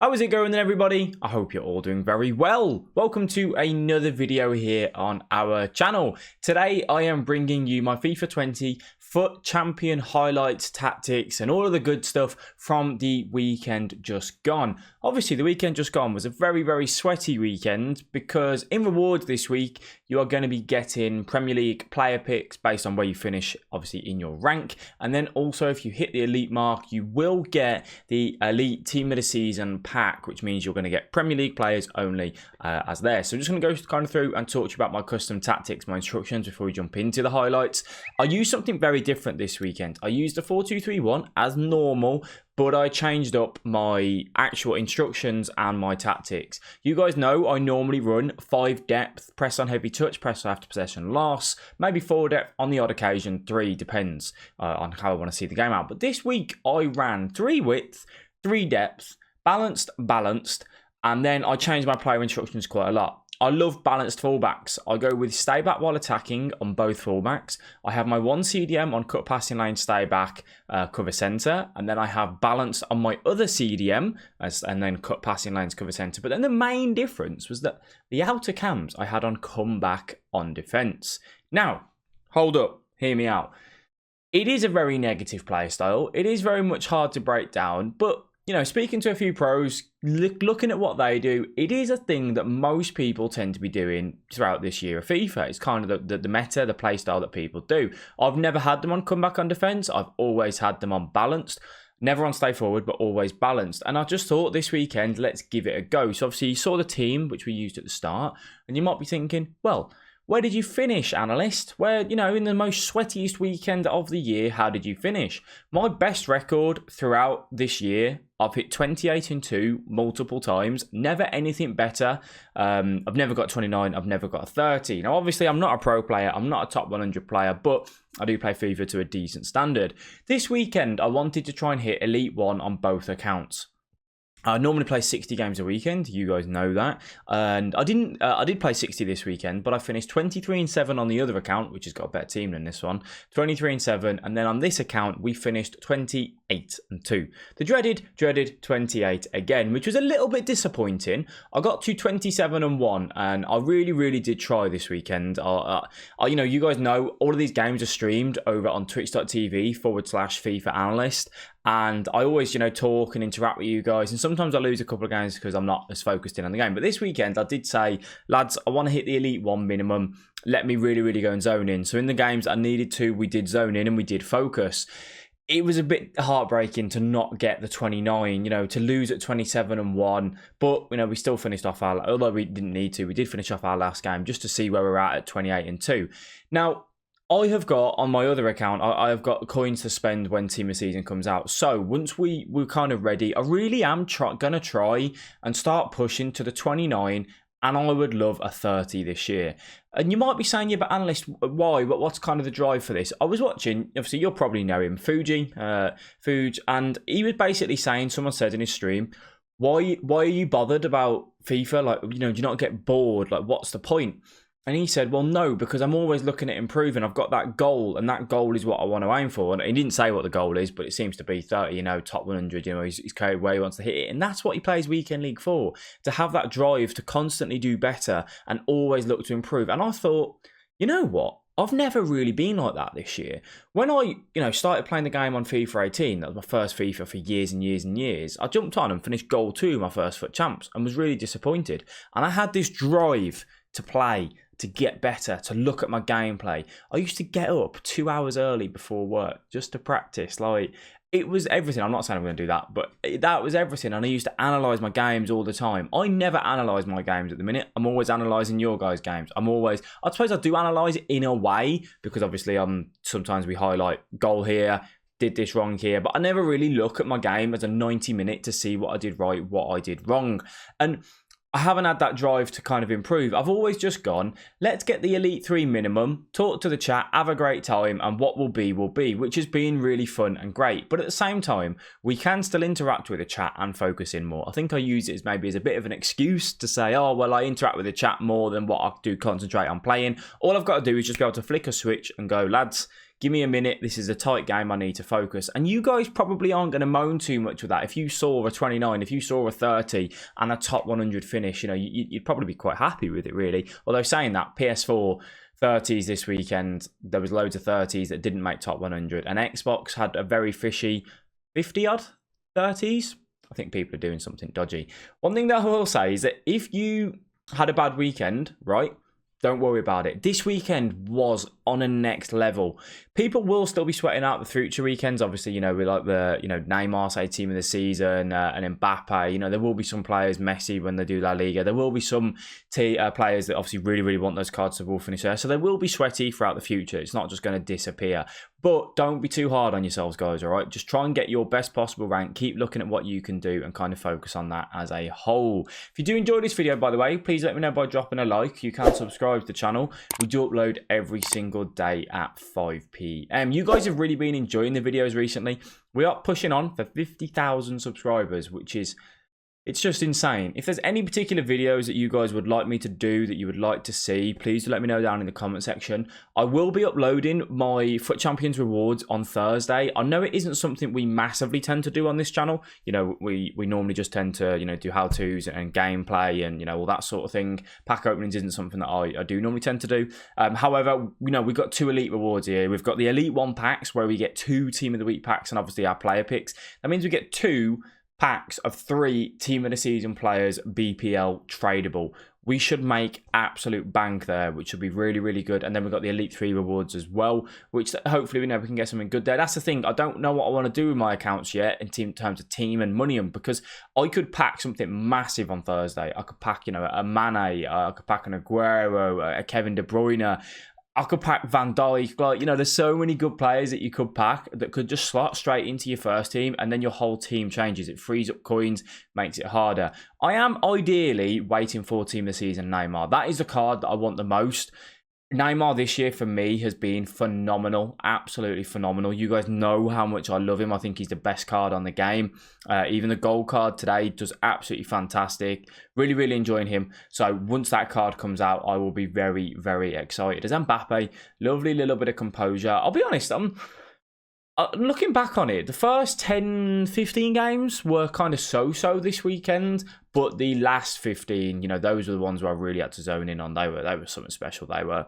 How is it going then, everybody? I hope you're all doing very well. Welcome to another video here on our channel. Today I am bringing you my FIFA 20 FUT Champion highlights, tactics and all of the good stuff from the weekend just gone. Obviously the weekend just gone was a very sweaty weekend because in rewards this week you are going to be getting Premier League player picks based on where you finish obviously in your rank, and then also if you hit the elite mark you will get the elite team of the season pack, which means you're going to get Premier League players only as there. So I'm just going to go kind of through and talk to you about my custom tactics, my instructions before we jump into the highlights. I used something very different this weekend. I used the 4-2-3-1 as normal, but I changed up my actual instructions and my tactics. You guys know I normally run 5 depth, press on heavy touch, press after possession loss, maybe 4 depth, on the odd occasion 3, depends on how I want to see the game out. But this week I ran 3 width, 3 depth, balanced, and then I changed my player instructions quite a lot. I love balanced fullbacks. I go with stay back while attacking on both fullbacks. I have my 1 CDM on cut passing lane, stay back, cover centre, and then I have balanced on my other CDM and then cut passing lanes, cover centre. But then the main difference was that the outer cams I had on come back on defence. Now, hold up, hear me out. It is a very negative play style. It is very much hard to break down, but you know, speaking to a few pros, looking at what they do, it is a thing that most people tend to be doing throughout this year of FIFA. It's kind of the meta, the play style that people do. I've never had them on comeback on defence. I've always had them on balanced. Never on stay forward, but always balanced. And I just thought this weekend, let's give it a go. So obviously you saw the team, which we used at the start, and you might be thinking, well, where did you finish, analyst? Where, you know, in the most sweatiest weekend of the year, how did you finish? My best record throughout this year, I've hit 28-2 multiple times. Never anything better. I've never got 29. I've never got a 30. Now, obviously, I'm not a pro player. I'm not a top 100 player, but I do play FIFA to a decent standard. This weekend, I wanted to try and hit Elite 1 on both accounts. I normally play 60 games a weekend. You guys know that. And I did play 60 this weekend, but I finished 23-7 on the other account, which has got a better team than this one. 23-7. And then on this account, we finished 28-2. The dreaded 28 again, which was a little bit disappointing. I got to 27-1, and I really did try this weekend. You know, you guys know all of these games are streamed over on twitch.tv/FIFA Analyst. And I always, you know, talk and interact with you guys. And sometimes I lose a couple of games because I'm not as focused in on the game. But this weekend, I did say, lads, I want to hit the Elite 1 minimum. Let me really go and zone in. So in the games I needed to, we did zone in and we did focus. It was a bit heartbreaking to not get the 29, you know, to lose at 27-1. But, you know, we still finished off although we didn't need to, we did finish off our last game just to see where we're at 28-2. Now, I have got, on my other account, I have got coins to spend when Team of Season comes out. So once we're kind of ready, I really am going to try and start pushing to the 29, and I would love a 30 this year. And you might be saying, yeah, but analyst, why? But what's kind of the drive for this? I was watching, obviously you'll probably know him, Fuji, and he was basically saying, someone said in his stream, why are you bothered about FIFA? Like, you know, do you not get bored? Like, what's the point? And he said, well, no, because I'm always looking at improving. I've got that goal, and that goal is what I want to aim for. And he didn't say what the goal is, but it seems to be 30, you know, top 100, you know, he's carried where he wants to hit it. And that's what he plays Weekend League for, to have that drive to constantly do better and always look to improve. And I thought, you know what? I've never really been like that this year. When I, you know, started playing the game on FIFA 18, that was my first FIFA for years and years, I jumped on and finished goal 2 my first FUT Champs and was really disappointed. And I had this drive to play, to get better, to look at my gameplay. I used to get up 2 hours early before work just to practice. Like, it was everything. I'm not saying I'm going to do that, but that was everything. And I used to analyse my games all the time. I never analyse my games at the minute. I'm always analysing your guys' games. I suppose I do analyse it in a way, because obviously sometimes we highlight goal here, did this wrong here, but I never really look at my game as a 90-minute to see what I did right, what I did wrong. And I haven't had that drive to kind of improve. I've always just gone, let's get the Elite 3 minimum, talk to the chat, have a great time, and what will be, which has been really fun and great. But at the same time, we can still interact with the chat and focus in more. I think I use it as maybe as a bit of an excuse to say, oh, well, I interact with the chat more than what I do concentrate on playing. All I've got to do is just be able to flick a switch and go, lads, give me a minute. This is a tight game. I need to focus. And you guys probably aren't going to moan too much with that. If you saw a 29, if you saw a 30 and a top 100 finish, you'd probably be quite happy with it, really. Although saying that, PS4 30s this weekend, there was loads of 30s that didn't make top 100. And Xbox had a very fishy 50-odd 30s. I think people are doing something dodgy. One thing that I will say is that if you had a bad weekend, right, don't worry about it. This weekend was on a next level. People will still be sweating out the future weekends. Obviously, we like the, Neymar, say, team of the season, and Mbappe. There will be some players, Messi, when they do La Liga. There will be some players that obviously really, really want those cards to will finish there. So they will be sweaty throughout the future. It's not just going to disappear. But don't be too hard on yourselves, guys, all right? Just try and get your best possible rank. Keep looking at what you can do and kind of focus on that as a whole. If you do enjoy this video, by the way, please let me know by dropping a like. You can subscribe to the channel. We do upload every single day at 5 p.m. You guys have really been enjoying the videos recently. We are pushing on for 50,000 subscribers, which is... it's just insane. If there's any particular videos that you guys would like me to do, that you would like to see, please do let me know down in the comment section. I will be uploading my FUT Champions rewards on Thursday. I know it isn't something we massively tend to do on this channel. We normally just tend to, do how-tos and gameplay and, all that sort of thing. Pack openings isn't something that I do normally tend to do. However, we've got 2 elite rewards here. We've got the Elite 1 packs where we get 2 Team of the Week packs and obviously our player picks. That means we get 2 packs of 3 Team of the Season players BPL tradable. We should make absolute bank there, which should be really, really good. And then we've got the Elite 3 rewards as well, which hopefully we can get something good there. That's the thing. I don't know what I want to do with my accounts yet in terms of team and money, because I could pack something massive on Thursday. I could pack, a Mane, I could pack an Aguero, a Kevin De Bruyne. I could pack Van Dijk. There's so many good players that you could pack that could just slot straight into your first team, and then your whole team changes. It frees up coins, makes it harder. I am ideally waiting for Team of the Season Neymar. That is the card that I want the most. Neymar this year for me has been phenomenal, absolutely phenomenal. You guys know how much I love him. I think he's the best card on the game. Even the gold card today does absolutely fantastic. Really, really enjoying him. So once that card comes out, I will be very, very excited. As Mbappe, lovely little bit of composure. I'll be honest, looking back on it, the first 10, 15 games were kind of so-so this weekend, but the last 15, those were the ones where I really had to zone in on. They were something special. They were.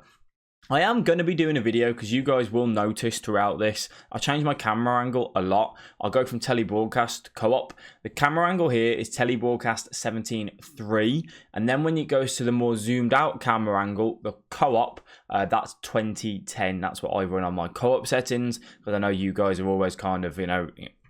I am going to be doing a video because you guys will notice throughout this, I change my camera angle a lot. I'll go from telebroadcast to co-op. The camera angle here is telebroadcast 17:3. And then when it goes to the more zoomed out camera angle, the co-op, that's 2010. That's what I run on my co-op settings, because I know you guys are always kind of,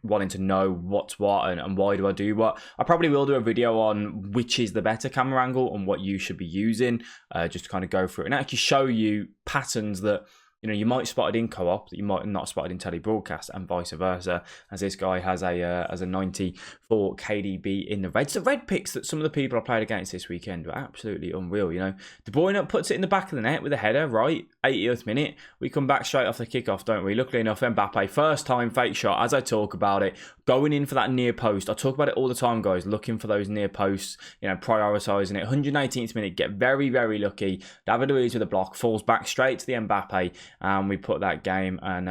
wanting to know what's what and why do I do what. I probably will do a video on which is the better camera angle and what you should be using, just to kind of go through it and actually show you patterns that you might spot it in co-op that you might not spotted in telebroadcast, and vice versa, as this guy has a 94 KDB in the reds. The red picks that some of the people I played against this weekend were absolutely unreal. De Bruyne puts it in the back of the net with a header, right? 80th minute. We come back straight off the kickoff, don't we? Luckily enough, Mbappe, first time fake shot, as I talk about it, going in for that near post. I talk about it all the time, guys, looking for those near posts, prioritising it. 118th minute, get very, very lucky. David Luiz with a block, falls back straight to the Mbappe, and we put that game and,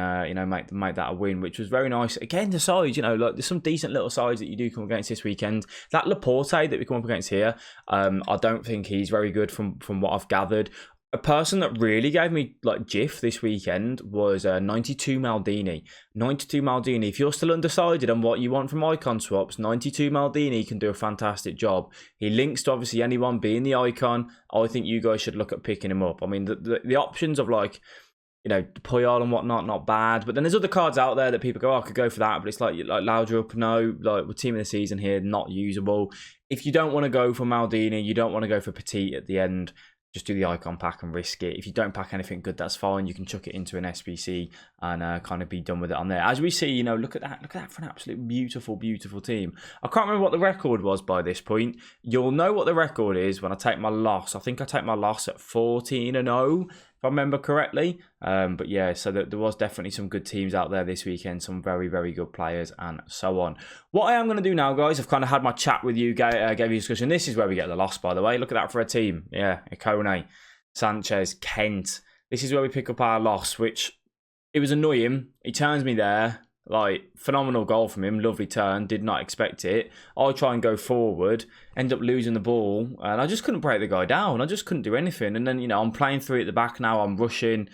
make that a win, which was very nice. Again, the sides, there's some decent little sides that you do come against this weekend. That Laporte that we come up against here, I don't think he's very good from what I've gathered. A person that really gave me GIF this weekend was 92 Maldini. 92 Maldini. If you're still undecided on what you want from icon swaps, 92 Maldini can do a fantastic job. He links to obviously anyone being the icon. I think you guys should look at picking him up. I mean, the options of Puyol and whatnot, not bad. But then there's other cards out there that people go, I could go for that. But it's like Laudrup, no. We're team of the season here, not usable. If you don't want to go for Maldini, you don't want to go for Petit at the end, just do the icon pack and risk it. If you don't pack anything good, that's fine. You can chuck it into an SBC and kind of be done with it on there. As we see, look at that for an absolute beautiful, beautiful team. I can't remember what the record was by this point. You'll know what the record is when I take my loss. I think I take my loss at 14-0. If I remember correctly. But yeah, so there was definitely some good teams out there this weekend, some very, very good players and so on. What I am going to do now, guys, I've kind of had my chat with you, gave you a discussion. This is where we get the loss, by the way. Look at that for a team. Yeah, Ikone, Sanchez, Kent. This is where we pick up our loss, which It was annoying. He turns me there. Like, phenomenal goal from him. Lovely turn. Did not expect it. I try and go forward. End up losing the ball. And I just couldn't break the guy down. I just couldn't do anything. And then, you know, I'm playing through at the back now. I'm rushing.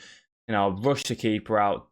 You know, I rush the keeper out.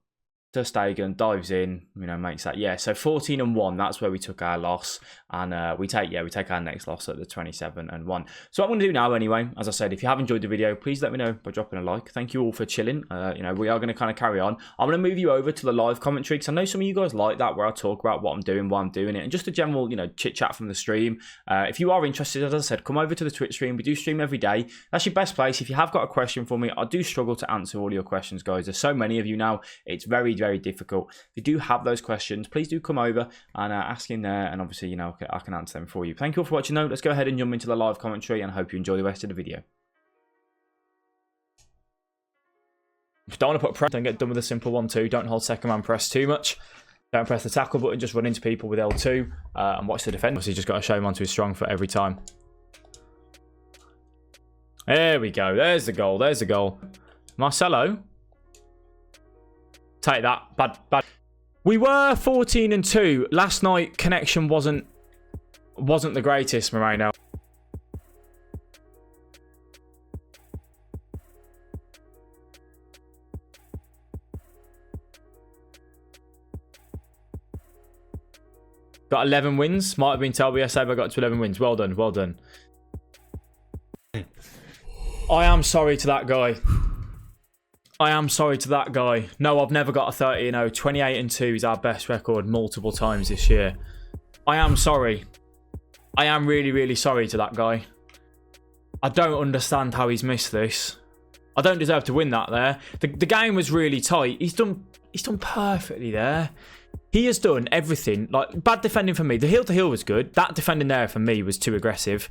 Ter Stegen dives in, you know, makes that. Yeah, so 14-1, that's where we took our loss. And we take our next loss at the 27-1. So what I'm going to do now anyway, as I said, if you have enjoyed the video, please let me know by dropping a like. Thank you all for chilling. You know, we are going to kind of carry on. I'm going to move you over to the live commentary because I know some of you guys like that, where I talk about what I'm doing, why I'm doing it, and just a general, you know, chit chat from the stream. If you are interested, as I said, come over to the Twitch stream. We do stream every day. That's your best place. If you have got a question for me, I do struggle to answer all your questions, guys. There's so many of you now. It's very, very difficult. If you do have those questions, please do come over and ask in there, and obviously, you know, I can answer them for you. Thank you all for watching though. Let's go ahead and jump into the live commentary, and I hope you enjoy the rest of the video. If you don't want to put press, don't get done with a simple 1-2. Don't hold second man press too much. Don't press the tackle button, just run into people with L2 and watch the defender. Obviously, just got to show him onto his strong foot every time. There we go. There's the goal. There's the goal. Marcelo. Take that. Bad. We were 14-2. Last night, connection wasn't the greatest, Moreno. Got 11 wins. Might have been told yesterday, but I got to 11 wins. Well done. Well done. I am sorry to that guy. I am sorry to that guy. No, I've never got a 30-0. 28-2 is our best record multiple times this year. I am sorry. I am really, really sorry to that guy. I don't understand how he's missed this. I don't deserve to win that there. The game was really tight. He's done perfectly there. He has done everything. Like, bad defending for me. The heel-to-heel was good. That defending there for me was too aggressive.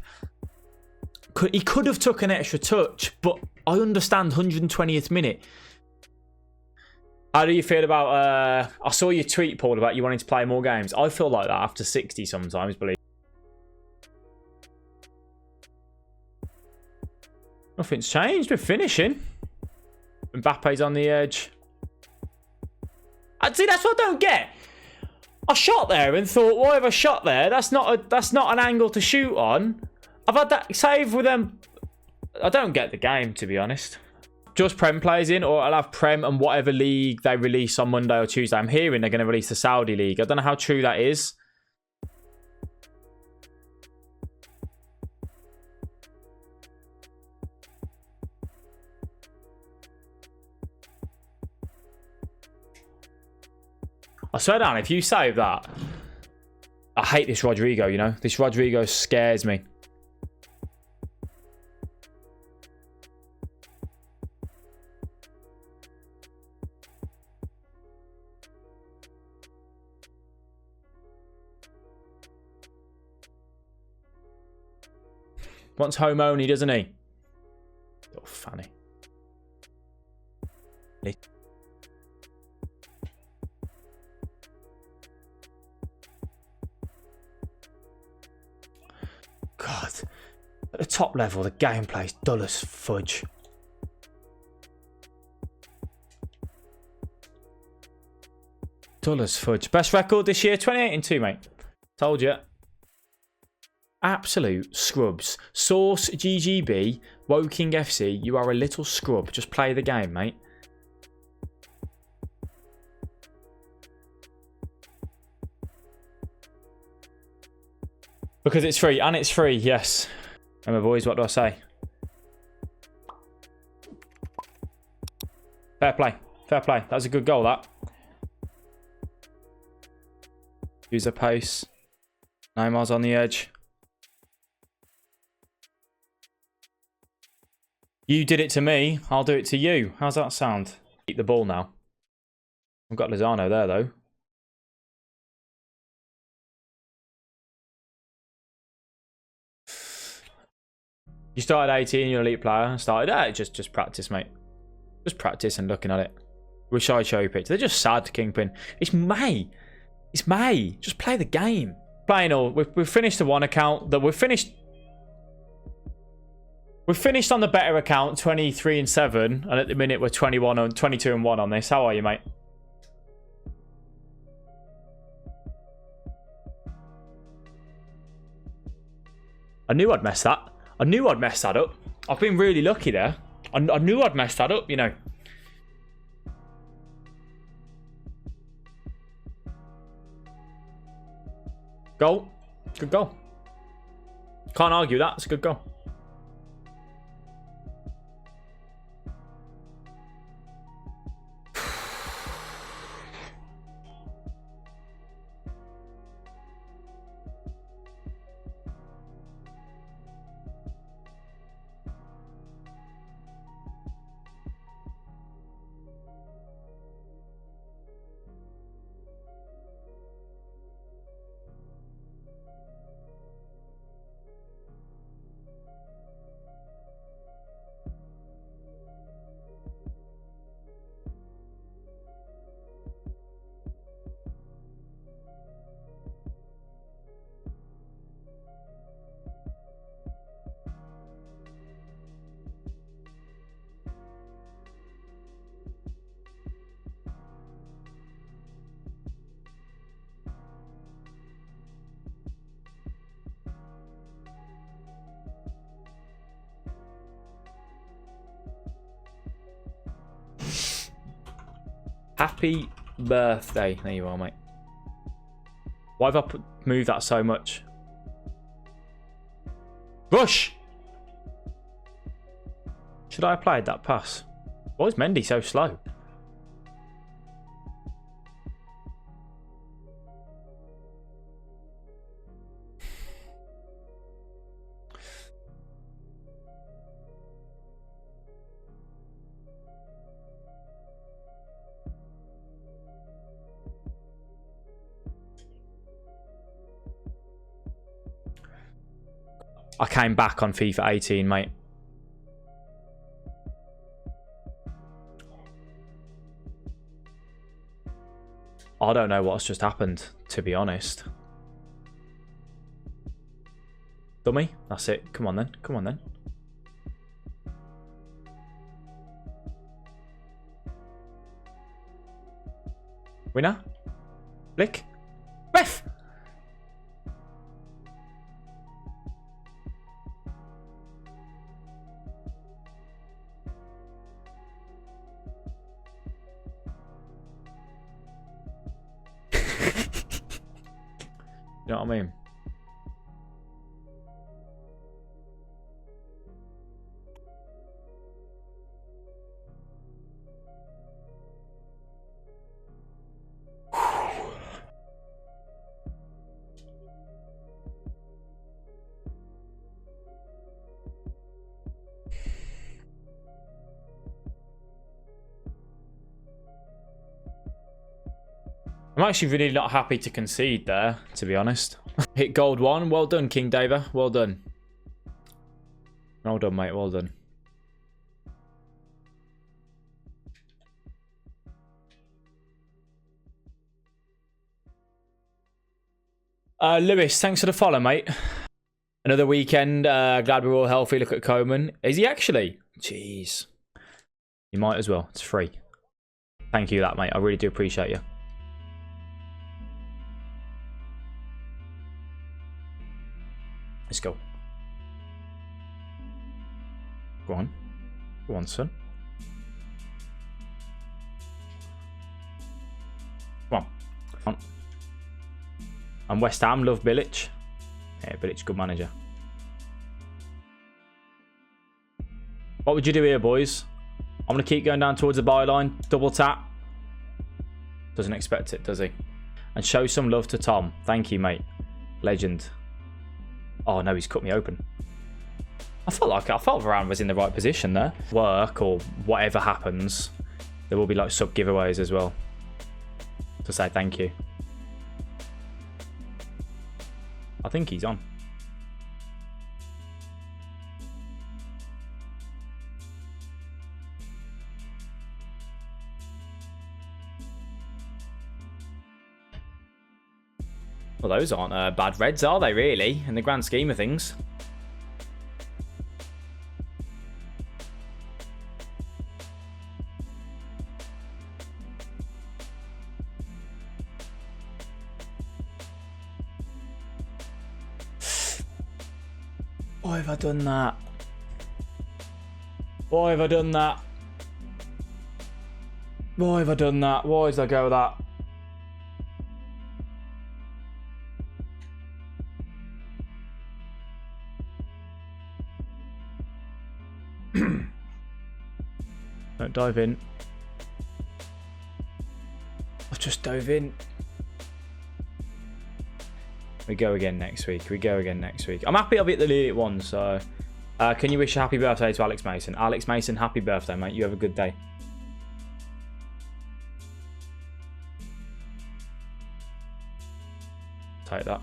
He could have took an extra touch, but I understand 120th minute. How do you feel about... I saw your tweet, Paul, about you wanting to play more games. I feel like that after 60 sometimes, believe. Nothing's changed. We're finishing. Mbappe's on the edge. See, that's what I don't get. I shot there and thought, why have I shot there? That's not an angle to shoot on. I've had that save with them. I don't get the game, to be honest. Just Prem plays in, or I'll have Prem and whatever league they release on Monday or Tuesday. I'm hearing they're going to release the Saudi league. I don't know how true that is. I swear down, if you save that... I hate this Rodrigo, you know. This Rodrigo scares me. Wants home only, doesn't he? Little fanny. God. At the top level, the gameplay's dull as fudge. Dull as fudge. Best record this year, 28-2, mate. Told you. Absolute scrubs. Source GGB, Woking FC, you are a little scrub. Just play the game, mate. Because it's free, and it's free, yes. Remember, boys, what do I say? Fair play. Fair play. That was a good goal, that. Use a pace. Neymar's on the edge. You did it to me, I'll do it to you. How's that sound? Keep the ball now. I've got Lozano there, though. You started 18, you're an elite player. Started, just practice, mate. Just practice and looking at it. Wish I'd show you a picture. They're just sad, Kingpin. It's May. It's May. Just play the game. Playing all. We've finished the one account. We've finished on the better account, 23-7, and at the minute we're 22-1 on this. How are you, mate? I knew I'd mess that. I knew I'd mess that up. I've been really lucky there. I knew I'd mess that up, you know. Goal. Good goal. Can't argue that. It's a good goal. Happy birthday. There you are, mate. Why have I moved that so much? Rush! Should I have played that pass? Why is Mendy so slow? I came back on FIFA 18, mate. I don't know what's just happened, to be honest. Dummy, that's it. Come on then. Come on then. Winner? Flick? Ref! You know what I mean? I'm actually really not happy to concede there, to be honest. Hit gold one. Well done, King Daver. Well done. Well done, mate. Well done. Lewis, thanks for the follow, mate. Another weekend. Glad we're all healthy. Look at Coleman. Is he actually? Jeez. You might as well. It's free. Thank you, that mate. I really do appreciate you. Let's go. Go on. Go on, son. Come on. Come on. And West Ham love Bilic. Yeah, Bilic, good manager. What would you do here, boys? I'm going to keep going down towards the byline. Double tap. Doesn't expect it, does he? And show some love to Tom. Thank you, mate. Legend. Oh no, he's cut me open. I felt Varane was in the right position there. Work or whatever happens, there will be like sub giveaways as well to say thank you. I think he's on. Well, those aren't bad reds, are they, really, in the grand scheme of things? Why have I done that? Why have I done that? Why have I done that? Why did I go with that? Don't dive in. I've just dove in. We go again next week. We go again next week. I'm happy I've hit the elite one, so... can you wish a happy birthday to Alex Mason? Alex Mason, happy birthday, mate. You have a good day. Take that.